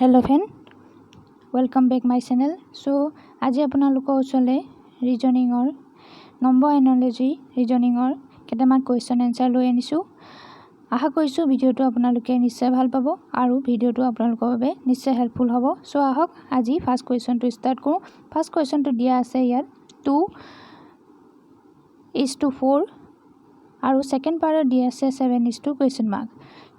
Hello friend, welcome back my channel. So आज आपनालोকৰ ওচৰলৈ ৰিজনিঙৰ নম্বৰ এনালজি ৰিজনিঙৰ কেইটামান কুৱেশ্যন এনসাৰ লৈ আনিছো। আশা কৰিছো ভিডিওটো আপোনালোকে নিশ্চয় ভাল পাব আৰু ভিডিওটো আপোনালোকৰ বাবে নিশ্চয় হেল্পফুল হ'ব। সো আহক আজি ফাৰ্স্ট কুৱেশ্যনটো স্টাৰ্ট কৰো। ফাৰ্স্ট কুৱেশ্যনটো দিয়া আছে ইয়াত 2:4 আৰু সেকেন্ড পাৰ্টত দিয়া আছে 7:2 কুৱেশ্যন মাৰ্ক।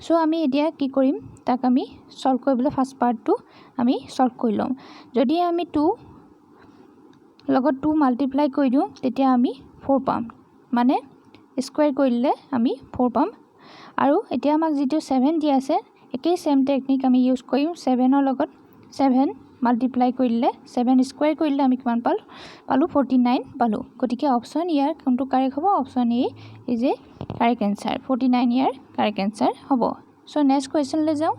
সো আমি এতিয়া কি কৰিম তাক আমি সলভ কৰিবলৈ ফাৰ্স্ট পাৰ্টটো আমি সলভ কৰি লম। যদি আমি 2 লগত 2 মাল্টিপ্লাই কৰি দিও তেতিয়া আমি 4 পাম, মানে স্কয়াৰ কৰিলে আমি 4 পাম। আৰু এতিয়া আমাক যেটো 7 দিয়া আছে একেই সেম টেকনিক আমি ইউজ কৰিম। 7 ৰ লগত 7 মাল্টিপ্লাই কৰিলে 7 স্কয়াৰ কৰিলে আমি কিমান পালো 49 পালো। গতিকে অপচন ইয়াৰ কোনটো কাৰেক্ট হ'ব? Option A is a correct answer. 49 year correct answer হ'ব। সো নেক্সট কুৱেশ্যন লৈ যাও।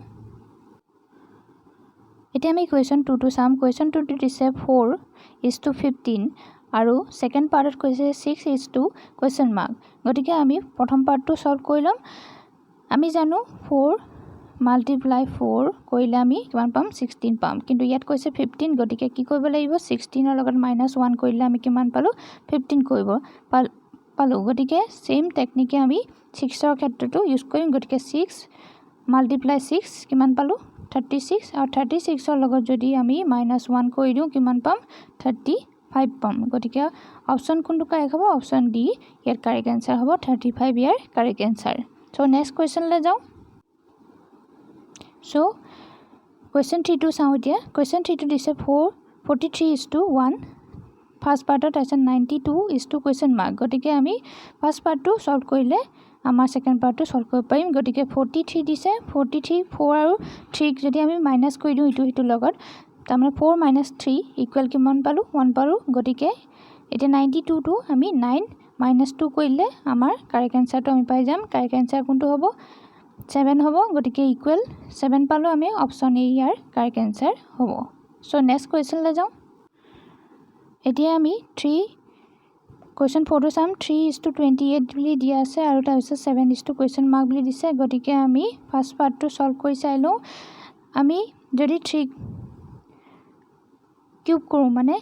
এতিয়া আমি কুৱেশ্যন 2 টো চাম। কুৱেশ্যন 2 টো দিছে 4:15 আৰু সেকেন্ড পাৰ্টত কৈছে 6:2 কুৱেশ্যন মাৰ্ক। গতিকে আমি প্ৰথম পাৰ্টটো সলভ কৰি লম। আমি জানো 4 মাল্টিপ্লাই 4 কৰিলে আমি কিমান পাম 16 পাম, কিন্তু ইয়াত কৈছে 15। গতিকে কি কৰিব লাগিব 16 ৰ লগত -1 কৰিলে আমি কিমান পালো 15 কৰিব পালো। গতিকে সেম টেকনিকে আমি 6 ৰ ক্ষেত্ৰটো ইউজ কৰিম। গতিকে 6 মাল্টিপ্লাই 6 কিমান পালো 36 আৰু 36 ৰ লগত যদি আমি -1 কৰি দিও কিমান পাম 35 পাম। গতিকে অপচন কোনটো কাৰেক্ট হ'ব? অপচন ডি ইয়াৰ কাৰেক্ট आंसर হ'ব। 35 ইয়াৰ correct answer. So next question লৈ যাও। সো কুৱেশ্যন 3 টো চাও। এতিয়া কুৱেশ্যন 3 টো দিছে 43:1 ফাৰ্স্ট পাৰ্টত আছে 92:2 কুৱেশ্যন মাৰ্ক। গতিকে আমি ফাৰ্স্ট পাৰ্টটো সলভ কৰিলে আমাৰ সেকেন্ড পাৰ্টটো সলভ কৰিব পাৰিম। গতিকে 43 দিছে 43 4 আৰু 3 যদি আমি মাইনাস কৰি দিও ইটো লগত তাৰমানে 4 - 3 ইকুৱেল কিমান পালো 1 পালো। গতিকে এটা 92 টো আমি 9 - 2 কৰিলে আমাৰ কাৰেক্ট आंसरটো আমি পাই যাম। কাৰেক্ট आंसर কোনটো হ'ব 7 হ'ব। গতিকে ইকুৱেল 7 পালো আমি। অপচন এ ইয়াৰ কাৰেক্ট आंसर হ'ব। সো নেক্সট কুৱেশ্যন লৈ যাও। এতিয়া আমি কুৱেশ্যন 4 টো চাম। 3:28 বুলি দিয়া আছে আৰু তাৰ পিছত 7:2 কুৱেশ্যন মাৰ্ক বুলি দিছে। গতিকে আমি ফাৰ্স্ট পাৰ্টটো সলভ কৰি চাই লও। আমি যদি 3 কিউব কৰো মানে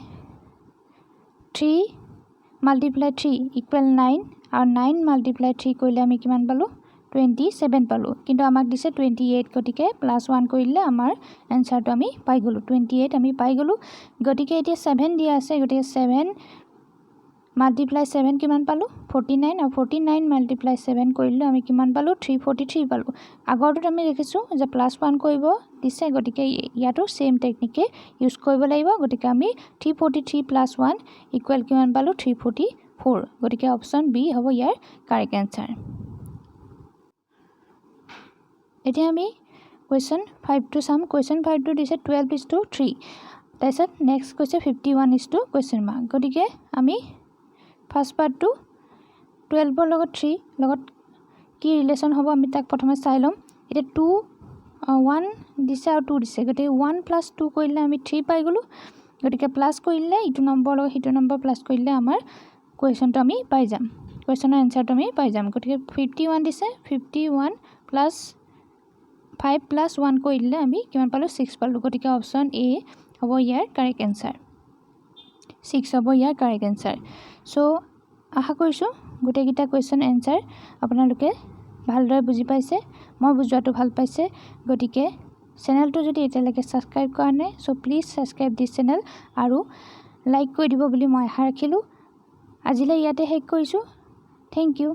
3 মাল্টিপ্লাই 3 ইকুৱেল 9 আৰু 9 মাল্টিপ্লাই 3 কৰিলে আমি কিমান পালো 27 পালো, কিন্তু আমাক দিছে 28। গতিকে +1 কৰিলে আমাৰ आंसरটো আমি পাই গলো 28 আমি পাই গলো। গতিকে এতিয়া 7 দিয়া আছে। গতিকে 7 মাল্টিপ্লাই 7 কিমান পালো 49 আৰু 49 মাল্টিপ্লাই 7 কৰিলে আমি কিমান পালো 343 পালো। আগৰটোত আমি দেখিছো যে +1 কৰিব দিছে। গতিকে ইয়াতো সেম টেকনিকে ইউজ কৰিব লাগিব। গতিকে আমি 343 + 1 ইকুৱেল কিমান পালো 344। গতিকে অপচন বি হ'ব ইয়াৰ কাৰেক্ট आंसर। এতিয়া আমি কুৱেশ্যন 5 টো চাম। কুৱেশ্যন 5 টো দিছে 12:3 তাৰপিছত নেক্সট কৈছে 51:2 কুৱেশ্যন মাৰ্ক। গতিকে আমি ফাৰ্স্ট পাৰ্টটো 12 ৰ লগত 3 লগত কি ৰিলেচন হ'ব আমি তাক প্ৰথমে চাই লম। এটা 1 দিছে আৰু 2 দিছে। গতিকে 1 + 2 কৰিলে আমি 3 পাই গলো। গতিকে প্লাস কৰিলে ইটো নম্বৰ লগত হিটো নম্বৰ প্লাস কৰিলে আমাৰ কুৱেশ্যনটো আমি পাই যাম। কুৱেশ্যনৰ आंसरটো আমি পাই যাম। গতিকে 51 দিছে 51 + 5 + 1 কৰিলে আমি কিমান পালো 6 পালো। গতিকে অপচন এ হ'ব ইয়াৰ কাৰেক্ট आंसर। 6 হ'ব ইয়াৰ কাৰেক্ট आंसर। সো আশা কৰিছো গোটেইকেইটা কুৱেশ্যন आंसर আপোনালোকে ভালদৰে বুজি পাইছে, মই বুজোৱাটো ভাল পাইছে। গতিকে চেনেলটো যদি এতিয়ালৈকে সাবস্ক্ৰাইব কৰা নাই so please subscribe this channel আৰু লাইক কৰি দিব বুলি মই আশা ৰাখিলো। আজিলৈ ইয়াতে শেষ কৰিছো। Thank U.